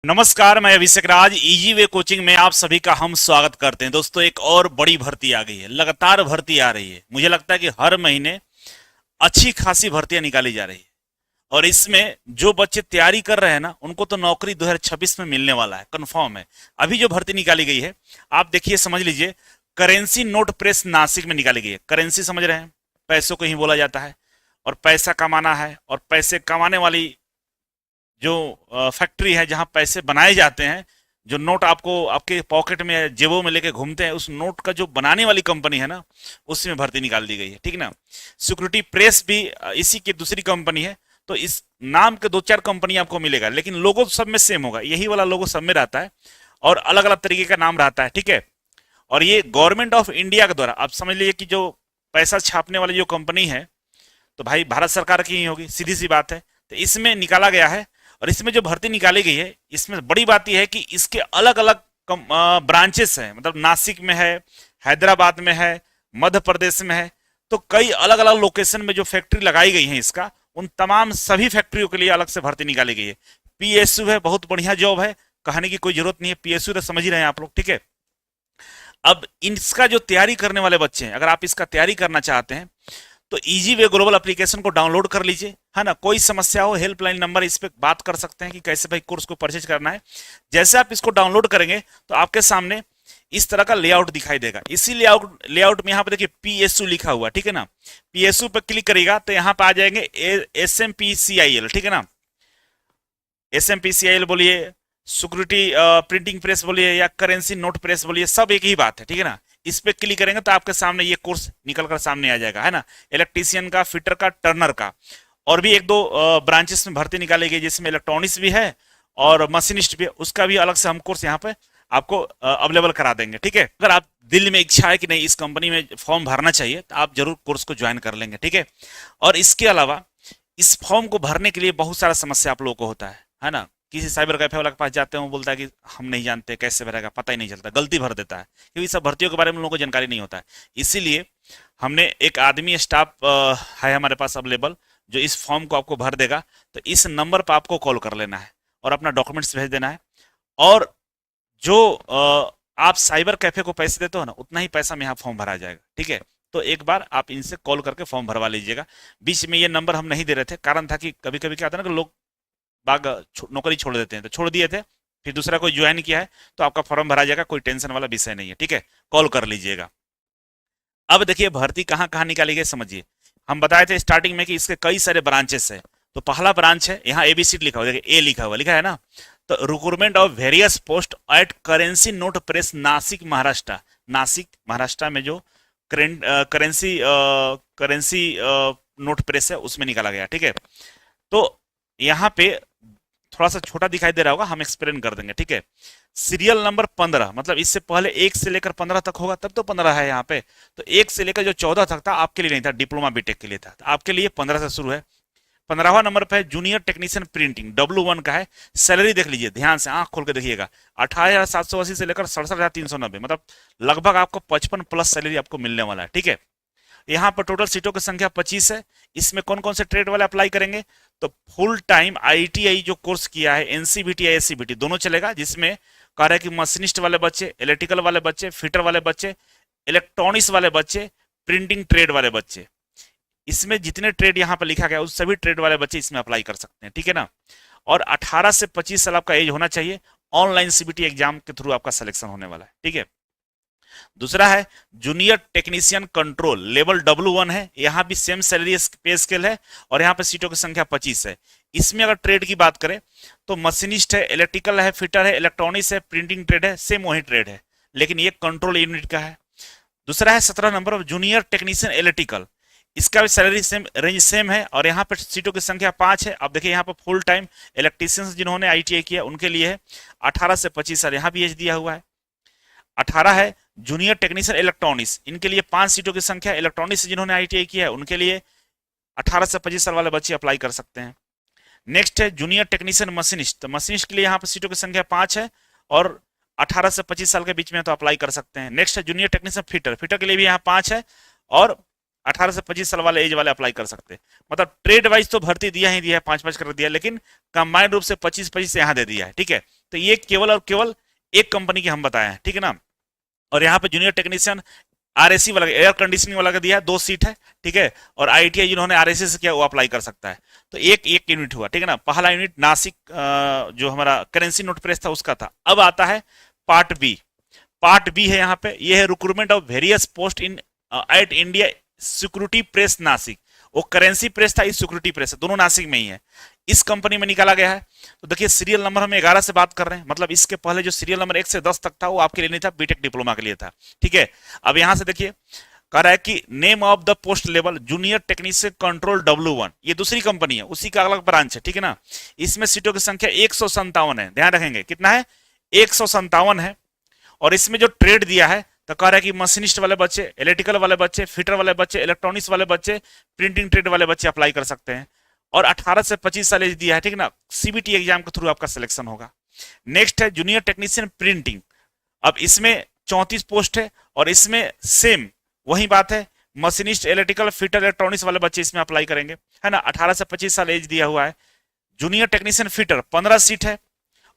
नमस्कार, मैं अभिषेक राज easy way coaching में आप सभी का हम स्वागत करते हैं। दोस्तों, एक और बड़ी भर्ती आ गई है। लगातार भर्ती आ रही है। मुझे लगता है कि हर महीने अच्छी खासी भर्तियां निकाली जा रही है और इसमें जो बच्चे तैयारी कर रहे हैं ना, उनको तो नौकरी 2026 में मिलने वाला है, कंफर्म है। अभी जो भर्ती निकाली गई है, आप देखिए, समझ लीजिए। करेंसी नोट प्रेस नासिक में निकाली गई है। करेंसी समझ रहे हैं, पैसों को ही बोला जाता है और पैसा कमाना है, और पैसे कमाने वाली जो फैक्ट्री है जहां पैसे बनाए जाते हैं, जो नोट आपको आपके पॉकेट में जेबों में लेके घूमते हैं, उस नोट का जो बनाने वाली कंपनी है ना, उसमें भर्ती निकाल दी गई है। ठीक ना। सिक्योरिटी प्रेस भी इसी की दूसरी कंपनी है। तो इस नाम के दो चार कंपनी आपको मिलेगा, लेकिन लोगो सब में सेम होगा, यही वाला लोगो सब में रहता है और अलग अलग तरीके का नाम रहता है। ठीक है। और ये गवर्नमेंट ऑफ इंडिया के द्वारा, आप समझ लीजिए कि जो पैसा छापने वाली जो कंपनी है, तो भाई भारत सरकार की ही होगी, सीधी सी बात है। तो इसमें निकाला गया है और इसमें जो भर्ती निकाली गई है, इसमें बड़ी बात यह है कि इसके अलग अलग ब्रांचेस हैं। मतलब नासिक में है, हैदराबाद में है, मध्य प्रदेश में है। तो कई अलग अलग लोकेशन में जो फैक्ट्री लगाई गई है इसका, उन तमाम सभी फैक्ट्रियों के लिए अलग से भर्ती निकाली गई है। पीएसयू है, बहुत बढ़िया जॉब है, कहने की कोई जरूरत नहीं है। पीएसयू तो समझ ही रहे हैं आप लोग। ठीक है। अब इसका जो तैयारी करने वाले बच्चे हैं, अगर आप इसका तैयारी करना चाहते हैं तो इजी वे ग्लोबल एप्लीकेशन को डाउनलोड कर लीजिए, है ना। कोई समस्या हो, हेल्पलाइन नंबर, इस पे बात कर सकते हैं कि कैसे भाई कोर्स को परचेज करना है। जैसे आप इसको डाउनलोड करेंगे तो आपके सामने इस तरह का लेआउट दिखाई देगा। इसी लेआउट में यहाँ पे देखिए पीएसयू लिखा हुआ, ठीक है ना। पीएसयू पे क्लिक करेगा तो यहाँ पे आ जाएंगे एसएमपीसीआईएल, ठीक है ना। एसएमपीसीआईएल बोलिए, सिक्योरिटी प्रिंटिंग प्रेस बोलिए, या करेंसी नोट प्रेस बोलिए, सब एक ही बात है। ठीक है ना। इस पे क्लिक करेंगे तो आपके सामने ये कोर्स निकल कर सामने आ जाएगा, है ना। इलेक्ट्रीशियन का, फिटर का, टर्नर का, और भी एक दो ब्रांचेस में भर्ती निकाली गई, जिसमें इलेक्ट्रॉनिक्स भी है और मशीनिस्ट भी है। उसका भी अलग से हम कोर्स यहाँ पे आपको अवेलेबल करा देंगे। ठीक है। अगर आप दिल में इच्छा है कि नहीं इस कंपनी में फॉर्म भरना चाहिए, तो आप जरूर कोर्स को ज्वाइन कर लेंगे। ठीक है। और इसके अलावा इस फॉर्म को भरने के लिए बहुत सारा समस्या आप लोगों को होता है ना। किसी साइबर कैफे वाला के पास जाते हैं, वो बोलता है कि हम नहीं जानते कैसे भरेगा, पता ही नहीं चलता, गलती भर देता है, क्योंकि सब भर्तियों के बारे में लोगों को जानकारी नहीं होता है। इसीलिए हमने एक आदमी स्टाफ है हमारे पास अवेलेबल, जो इस फॉर्म को आपको भर देगा। तो इस नंबर पर आपको कॉल कर लेना है और अपना डॉक्यूमेंट्स भेज देना है। और जो आप साइबर कैफे को पैसे देते हो ना, उतना ही पैसा में यहाँ फॉर्म भरा जाएगा। ठीक है। तो एक बार आप इनसे कॉल करके फॉर्म भरवा लीजिएगा। बीच में ये नंबर हम नहीं दे रहे थे, कारण था कि कभी कभी क्या आता है ना कि लोग बाग नौकरी छोड़ देते हैं, तो छोड़ दिए थे, फिर दूसरा कोई ज्वाइन किया है, तो आपका फॉर्म भरा जाएगा, कोई टेंशन वाला विषय नहीं है। ठीक है। कॉल कर लीजिएगा। अब देखिए भर्ती कहाँ कहाँ निकाली गई, समझिए। हम बताए थे स्टार्टिंग में कि इसके कई सारे ब्रांचेस है। तो पहला ब्रांच है, यहाँ एबीसी लिखा हुआ, देखिए ए लिखा हुआ, लिखा है ना। तो recruitment of various post at currency note press Nashik Maharashtra. Nashik Maharashtra में जो करेंसी करेंसी नोट प्रेस है, उसमें निकाला गया। ठीक है। तो यहाँ पे थोड़ा सा छोटा दिखाई दे रहा होगा, हम एक्सप्लेन कर देंगे। ठीक है। सीरियल नंबर 15, मतलब इससे पहले 1 से लेकर 15 तक होगा, तब तो 15 है यहाँ पे। तो 1 से लेकर जो 14 तक था, आपके लिए नहीं था, डिप्लोमा बीटेक के लिए था। तो आपके लिए 15 से शुरू है। 15वां नंबर पे जूनियर टेक्नीशियन प्रिंटिंग, W1 का है। सैलरी देख लीजिए, ध्यान से आंख खोल के देखिएगा। 18,780 से लेकर 67,390, मतलब लगभग आपको 55 प्लस सैलरी आपको मिलने वाला है। ठीक है। यहाँ पर टोटल सीटों की संख्या 25 है। इसमें कौन कौन से ट्रेड वाले अप्लाई करेंगे, तो फुल टाइम आईटीआई जो कोर्स किया है, एनसीबीटी या एससीबीटी दोनों चलेगा, जिसमें कह रहा है कि मशीनिस्ट वाले बच्चे, इलेक्ट्रिकल वाले बच्चे, फिटर वाले बच्चे, इलेक्ट्रॉनिक्स वाले बच्चे, प्रिंटिंग ट्रेड वाले बच्चे। इसमें जितने ट्रेड यहाँ पर लिखा गया, उस सभी ट्रेड वाले बच्चे इसमें अप्लाई कर सकते हैं। ठीक है ना। और 18 से 25 साल आपका एज होना चाहिए। ऑनलाइन सीबीटी एग्जाम के थ्रू आपका सिलेक्शन होने वाला है। ठीक है। दूसरा है junior technician control, level W1 है। यहाँ भी सेम सैलरी पे स्केल है और यहाँ पे सीटों की संख्या 25 है। इसमें अगर ट्रेड की बात करें तो मशीनिस्ट है, इलेक्ट्रिकल है, फिटर है, इलेक्ट्रॉनिक्स है, प्रिंटिंग ट्रेड है, सेम वही ट्रेड है, लेकिन ये कंट्रोल यूनिट का है। दूसरा है 17 number of junior technician electrical. इसका भी सैलरी सेम, रेंज सेम है और यहाँ पे सीटों की संख्या 5 है। अब देखिए यहाँ पर फुल टाइम इलेक्ट्रीशियंस जिन्होंने आईटीआई किया उनके लिए है 18 से 25 साल, यहाँ भी एज दिया हुआ है। 18 है जूनियर टेक्नीशियन इलेक्ट्रॉनिक्स, इनके लिए 5 सीटों की संख्या। इलेक्ट्रॉनिक्स जिन्होंने आईटीआई किया है उनके लिए 18 से 25 साल वाले बच्चे अप्लाई कर सकते हैं। नेक्स्ट है जूनियर टेक्नीशियन मशीनिस्ट, तो मशीनिस्ट के लिए यहाँ पर सीटों की संख्या 5 है और 18 से 25 साल के बीच में तो अप्लाई कर सकते हैं। नेक्स्ट है जूनियर टेक्नीशियन फिटर, फिटर के लिए भी यहाँ 5 है और 18 से 25 साल वाले एज वाले अप्लाई कर सकते हैं। मतलब ट्रेड वाइज तो भर्ती दिया ही दिया है, 5-5 कर दिया, लेकिन कंबाइंड रूप से 25-25 यहाँ दे दिया है। ठीक है। तो ये केवल और केवल एक कंपनी के हम बताए हैं, ठीक है ना। और यहाँ पे जूनियर टेक्नीशियन आरएसी वाला, एयर कंडीशनिंग वाला का दिया, 2 सीट है, ठीक है। और आईटीआई जिन्होंने आरएसी से किया वो अप्लाई कर सकता है। तो एक एक यूनिट हुआ, ठीक है ना। पहला यूनिट नासिक जो हमारा करेंसी नोट प्रेस था उसका था। अब आता है पार्ट बी। पार्ट बी है यहाँ पे, ये है recruitment of various post in at India Security Press Nashik. वो करेंसी प्रेस था, इस सिक्योरिटी प्रेस है, दोनों नासिक में ही है, इस कंपनी में निकाला गया है। तो देखिए सीरियल नंबर हम 11 से बात कर रहे हैं, मतलब इसके पहले जो सीरियल नंबर 1 से 10 तक था वो आपके लिए नहीं था, बीटेक डिप्लोमा के लिए था, ठीक है। अब यहां से देखिए कह रहा है कि name of the post level junior technician control W1, ये दूसरी कंपनी है, उसी का अलग ब्रांच है, ठीक है ना। इसमें सीटों की संख्या 157 है, ध्यान रखेंगे कितना है, 157 है। और इसमें जो ट्रेड दिया है तो कह रहा है कि मशीनिस्ट वाले बच्चे, इलेक्ट्रिकल वाले बच्चे, फिटर वाले बच्चे, इलेक्ट्रॉनिक्स वाले बच्चे, प्रिंटिंग ट्रेड वाले बच्चे अप्लाई कर सकते हैं। और 18 से 25 साल एज दिया है, ठीक है ना। सीबीटी एग्जाम के थ्रू आपका सिलेक्शन होगा। नेक्स्ट है जूनियर टेक्नीशियन प्रिंटिंग। अब इसमें 34 पोस्ट है और इसमें सेम वही बात है, मशीनिस्ट, इलेक्ट्रिकल, फिटर, इलेक्ट्रॉनिक्स वाले बच्चे इसमें अप्लाई करेंगे, है ना। 18 से 25 साल एज दिया हुआ है। जूनियर टेक्नीशियन फिटर 15 सीट है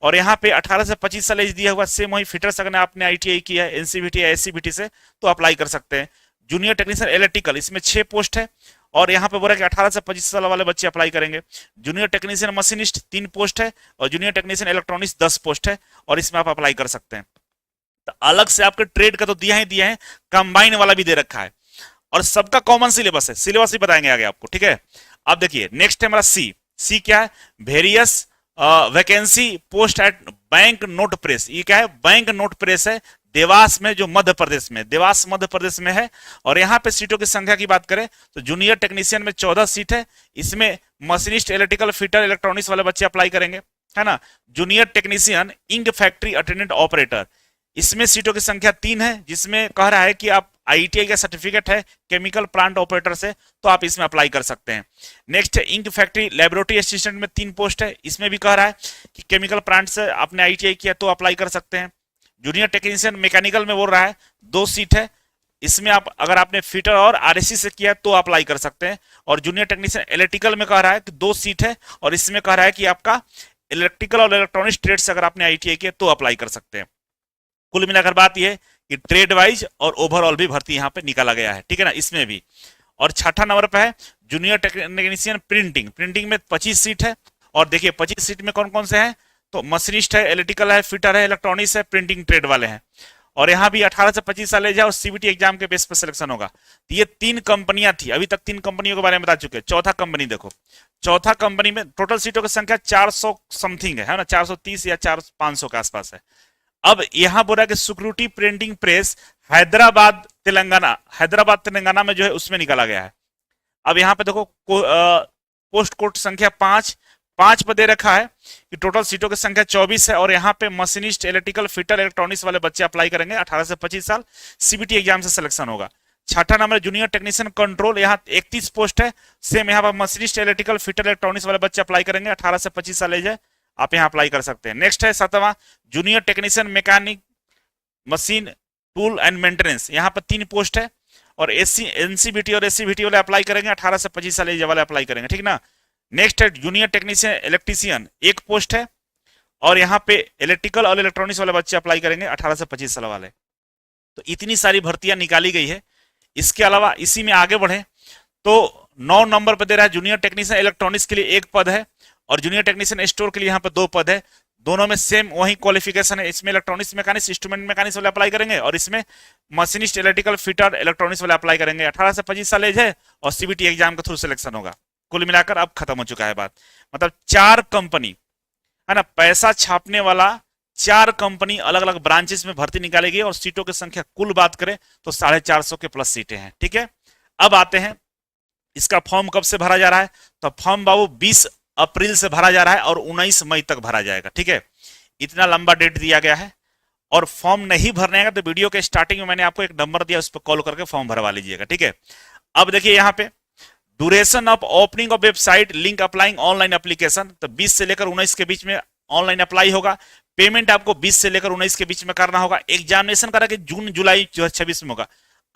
और यहाँ पे 18 से 25 साल एज दिया हुआ, सेम वही फिटर्स अगर आपने आईटीआई किया है एनसीबीटी या एससीबीटी से तो अप्लाई कर सकते हैं। जूनियर टेक्नीशियन इलेक्ट्रिकल, इसमें 6 पोस्ट है और यहाँ पे बोला कि 18 से 25 साल वाले बच्चे अप्लाई करेंगे। जूनियर टेक्नीशियन मशीनिस्ट 3 पोस्ट है और जूनियर टेक्नीशियन इलेक्ट्रॉनिक्स 10 पोस्ट है और इसमें आप अप्लाई कर सकते हैं। तो अलग से आपके ट्रेड का तो दिया है, कंबाइन वाला भी दे रखा है और सबका कॉमन सिलेबस है, सिलेबस भी बताएंगे आगे आपको, ठीक है। अब देखिए नेक्स्ट है हमारा सी क्या है, various vacancy post at bank note press. ये क्या है, बैंक नोट प्रेस है, देवास में, जो मध्य प्रदेश में, देवास मध्य प्रदेश में है। और यहाँ पे सीटों की संख्या की बात करें तो जूनियर टेक्नीशियन में 14 सीट है, इसमें मशीनिस्ट, इलेक्ट्रिकल, फिटर, इलेक्ट्रॉनिक्स वाले बच्चे अप्लाई करेंगे, है ना। Junior technician ink factory attendant operator, इसमें सीटों की संख्या 3 है, जिसमें कह रहा है कि आप आईटीआई का सर्टिफिकेट है केमिकल प्लांट ऑपरेटर से तो आप इसमें अप्लाई कर सकते हैं। नेक्स्ट है इंक फैक्ट्री लेबोरेटरी असिस्टेंट में 3 पोस्ट है, इसमें भी कह रहा है कि केमिकल प्लांट से आपने आईटीआई किया तो अप्लाई कर सकते हैं। जूनियर टेक्नीशियन मैकेनिकल में बोल रहा है 2 सीट है, इसमें आप अगर आपने फिटर और आरएसी से किया तो अप्लाई कर सकते हैं। और जूनियर टेक्नीशियन इलेक्ट्रिकल में कह रहा है कि 2 सीट है और इसमें कह रहा है कि आपका इलेक्ट्रिकल और इलेक्ट्रॉनिक्स ट्रेड से अगर आपने आईटीआई किया तो अप्लाई कर सकते हैं। कुल मिलाकर बात यह कि ट्रेड वाइज और ओवरऑल भी भर्ती यहाँ पे निकाला गया है, ठीक है ना, इसमें भी। और 6ठा नंबर पे है जूनियर टेक्नीशियन प्रिंटिंग, प्रिंटिंग में 25 सीट है और देखिए 25 सीट में कौन कौन से हैं, तो मशीनिस्ट है, इलेक्ट्रिकल है, फिटर है, इलेक्ट्रॉनिक्स है, प्रिंटिंग ट्रेड वाले हैं। और यहाँ भी 18 से 25 साल एज है और सीबीटी एग्जाम के बेस पर सिलेक्शन होगा। तो ये 3 कंपनियां थी, अभी तक 3 कंपनियों के बारे में बता चुके हैं। चौथा कंपनी देखो, चौथा कंपनी में टोटल सीटों की संख्या 400 समथिंग है ना, 430 या 500 के आसपास है। अब यहां बोला कि security printing press Hyderabad Telangana में जो है उसमें निकाला गया है। अब यहां पे देखो पोस्ट कोड संख्या 5 पर दे रखा है कि टोटल सीटों की संख्या 24 है और यहाँ पे मशीनिस्ट, इलेक्ट्रिकल, फिटर, इलेक्ट्रॉनिक्स वाले बच्चे अप्लाई करेंगे, 18 से 25 साल, सीबीटी एग्जाम से सिलेक्शन होगा। 6ठा नंबर जूनियर टेक्नीशियन कंट्रोल, यहाँ 31 पोस्ट है, सेम यहाँ पर मशीनिस्ट, इलेक्ट्रिकल, फिटर, इलेक्ट्रॉनिक्स वाले बच्चे अप्लाई करेंगे, 18 से 25 साल एज है, आप यहाँ अप्लाई कर सकते हैं। नेक्स्ट है 7वां junior technician mechanic machine tool and maintenance, यहाँ पर 3 पोस्ट है और एनसीबीटी और एससीबीटी वाले अप्लाई करेंगे, 18 से 25 साल एज वाले अप्लाई करेंगे, ठीक ना। नेक्स्ट है जूनियर टेक्नीशियन इलेक्ट्रीशियन, 1 पोस्ट है और यहाँ पे इलेक्ट्रिकल और इलेक्ट्रॉनिक्स वाले बच्चे अप्लाई करेंगे, 18 से 25 साल वाले। तो इतनी सारी भर्तियां निकाली गई है। इसके अलावा इसी में आगे बढ़े तो 9 नंबर पर दे रहा है जूनियर टेक्नीशियन इलेक्ट्रॉनिक्स के लिए 1 पद है और जूनियर टेक्नीशियन स्टोर के लिए यहाँ पे 2 पद है। दोनों में सेम वही क्वालिफिकेशन है, इसमें इलेक्ट्रॉनिक्स मैकेनिक्स, इंस्ट्रूमेंट मैकेनिक्स वाले अप्लाई करेंगे और इसमें मशीनिस्ट, इलेक्ट्रिकल, फिटर, इलेक्ट्रॉनिक्स वाले अप्लाई करेंगे, 18 से 25 साल एज है और सीबीटी एग्जाम के थ्रू सिलेक्शन होगा। कुल मिलाकर अब खत्म हो चुका है बात, मतलब 4 कंपनी है ना, पैसा छापने वाला 4 कंपनी अलग अलग ब्रांचेस में भर्ती निकालेगी और सीटों की संख्या कुल बात करें तो 450 के प्लस सीटें हैं, ठीक है। अब आते हैं इसका फॉर्म कब से भरा जा रहा है, तो फॉर्म बाबू 20 अप्रैल से भरा जा रहा है और 19 मई तक भरा जाएगा, ठीक है। इतना लंबा डेट दिया गया है और फॉर्म नहीं भरने का तो वीडियो के स्टार्टिंग में मैंने आपको एक नंबर दिया, उस पर कॉल करके फॉर्म भरवा लीजिएगा, ठीक है। अब देखिए यहाँ पे duration of opening of website link applying online application, तो 20 से लेकर 19 के बीच में ऑनलाइन अप्लाई होगा। पेमेंट आपको 20 से लेकर 19 के बीच में करना होगा। एग्जामिनेशन करा कि जून जुलाई 2026 में होगा,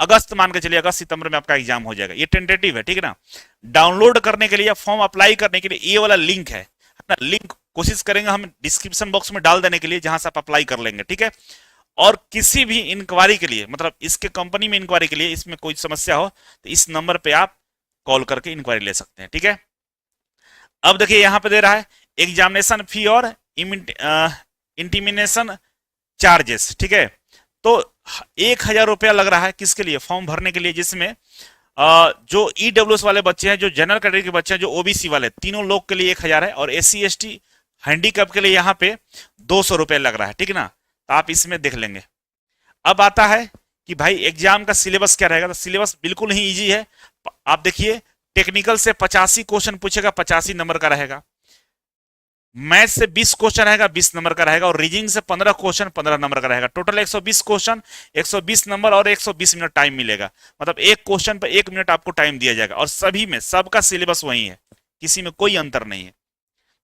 अगस्त मान के चलिए, अगस्त सितंबर में आपका एग्जाम हो जाएगा, ये टेंटेटिव है, ठीक है ना। डाउनलोड करने के लिए, फॉर्म अप्लाई करने के लिए ये वाला लिंक है, ना लिंक कोशिश करेंगे हम डिस्क्रिप्शन बॉक्स में डाल देने के लिए, जहां से आप अप्लाई कर लेंगे, ठीक है। और किसी भी इंक्वायरी के लिए, मतलब इसके कंपनी में इंक्वायरी के लिए, इसमें कोई समस्या हो तो इस नंबर पे आप कॉल करके इंक्वायरी ले सकते हैं, ठीक है। अब देखिए यहां पे दे रहा है एग्जामिनेशन फी और इंटीमिनेशन चार्जेस, ठीक है। तो 1,000 रुपया लग रहा है किसके लिए, फॉर्म भरने के लिए, जिसमें जो ईडब्ल्यूएस वाले बच्चे हैं, जो जनरल कैटेगरी के बच्चे हैं, जो ओबीसी वाले, तीनों लोग के लिए 1,000 है, और एससी एसटी हैंडीकैप के लिए यहाँ पे 200 रुपये लग रहा है, ठीक है ना। तो आप इसमें देख लेंगे। अब आता है कि भाई एग्जाम का सिलेबस क्या रहेगा, तो सिलेबस बिल्कुल ही इजी है। आप देखिए टेक्निकल से 85 क्वेश्चन पूछेगा, 85 नंबर का रहेगा। मैथ से 20 क्वेश्चन रहेगा, 20 नंबर का रहेगा। और रीजनिंग से 15 क्वेश्चन, 15 नंबर का रहेगा। टोटल 120 क्वेश्चन, 120 नंबर और 120 मिनट टाइम मिलेगा। मतलब एक क्वेश्चन पर 1 मिनट आपको टाइम दिया जाएगा, और सभी में सबका सिलेबस वही है, किसी में कोई अंतर नहीं है।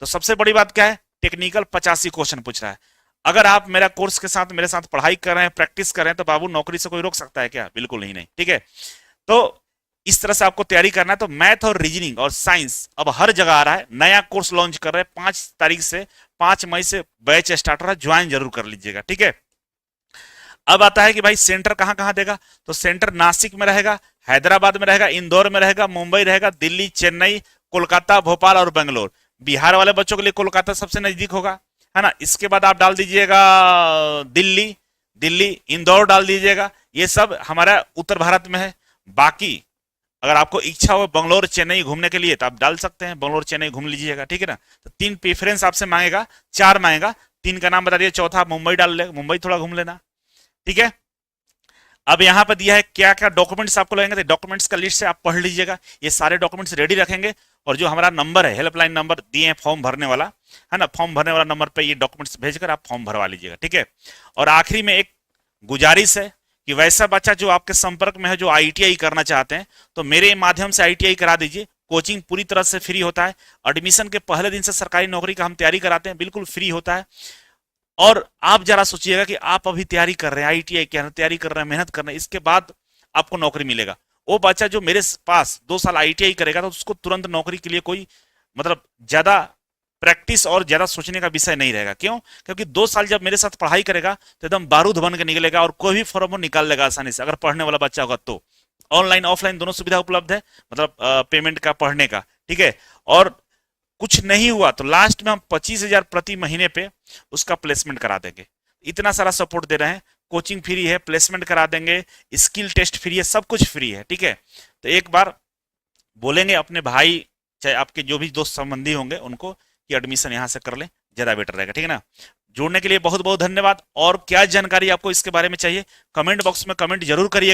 तो सबसे बड़ी बात क्या है, टेक्निकल 85 क्वेश्चन पूछ रहा है। अगर आप मेरा कोर्स के साथ, मेरे साथ पढ़ाई कर रहे हैं, प्रैक्टिस कर रहे हैं, तो बाबू नौकरी से कोई रोक सकता है क्या? बिल्कुल ही नहीं, ठीक है। तो इस तरह से आपको तैयारी करना है। तो मैथ और रीजनिंग और साइंस अब हर जगह आ रहा है, नया कोर्स लॉन्च कर रहे हैं 5 तारीख से, 5 मई से बैच स्टार्ट हो रहा है, ज्वाइन जरूर कर लीजिएगा, ठीक है। अब आता है कि भाई सेंटर कहां कहां देगा, तो सेंटर नासिक में रहेगा, हैदराबाद में रहेगा, इंदौर में रहेगा, मुंबई रहेगा, दिल्ली, चेन्नई, कोलकाता, भोपाल और बेंगलोर। बिहार वाले बच्चों के लिए कोलकाता सबसे नजदीक होगा, है ना। इसके बाद आप डाल दीजिएगा दिल्ली, दिल्ली इंदौर डाल दीजिएगा। ये सब हमारा उत्तर भारत में है। बाकी अगर आपको इच्छा हो बंगलोर चेन्नई घूमने के लिए, तो आप डाल सकते हैं, बंगलोर चेन्नई घूम लीजिएगा, ठीक है ना। तो 3 प्रेफरेंस आपसे मांगेगा, 4 मांगेगा, 3 का नाम बता दिए, चौथा आप मुंबई डाल ले, मुंबई थोड़ा घूम लेना, ठीक है। अब यहाँ पर दिया है क्या क्या डॉक्यूमेंट्स आपको लगेंगे, तो डॉक्यूमेंट्स का लिस्ट से आप पढ़ लीजिएगा। ये सारे डॉक्यूमेंट्स रेडी रखेंगे, और जो हमारा नंबर है, हेल्पलाइन नंबर दिए हैं फॉर्म भरने वाला, है ना, फॉर्म भरने वाला नंबर पे ये डॉक्यूमेंट्स भेजकर आप फॉर्म भरवा लीजिएगा, ठीक है। और आखिरी में एक गुजारिश है कि वैसा बच्चा जो आपके संपर्क में है, जो आईटीआई करना चाहते हैं, तो मेरे माध्यम से आईटीआई करा दीजिए। कोचिंग पूरी तरह से फ्री होता है। एडमिशन के पहले दिन से सरकारी नौकरी का हम तैयारी कराते हैं, बिल्कुल फ्री होता है। और आप जरा सोचिएगा कि आप अभी तैयारी कर रहे हैं, आईटीआई की तैयारी कर रहे हैं, मेहनत कर रहे हैं, इसके बाद आपको नौकरी मिलेगा। वो बच्चा जो मेरे पास 2 साल आईटीआई करेगा, तो उसको तुरंत नौकरी के लिए कोई मतलब ज्यादा प्रैक्टिस और ज्यादा सोचने का विषय नहीं रहेगा। क्यों? क्योंकि 2 साल जब मेरे साथ पढ़ाई करेगा तो एकदम बारूद बन के निकलेगा, और कोई भी फॉर्म निकाल लेगा आसानी से, अगर पढ़ने वाला बच्चा होगा तो। ऑनलाइन ऑफलाइन दोनों सुविधा उपलब्ध है, मतलब पेमेंट का, पढ़ने का, ठीक है। और कुछ नहीं हुआ तो लास्ट में हम 25,000 प्रति महीने पे उसका प्लेसमेंट करा देंगे। इतना सारा सपोर्ट दे रहे हैं, कोचिंग फ्री है, प्लेसमेंट करा देंगे, स्किल टेस्ट फ्री है, सब कुछ फ्री है, ठीक है। तो एक बार बोलेंगे अपने भाई, चाहे आपके जो भी दोस्त संबंधी होंगे, उनको कि एडमिशन यहाँ से कर लें, ज्यादा बेटर रहेगा, ठीक है ना। जुड़ने के लिए बहुत बहुत धन्यवाद। और क्या जानकारी आपको इसके बारे में चाहिए, कमेंट बॉक्स में कमेंट जरूर करिए।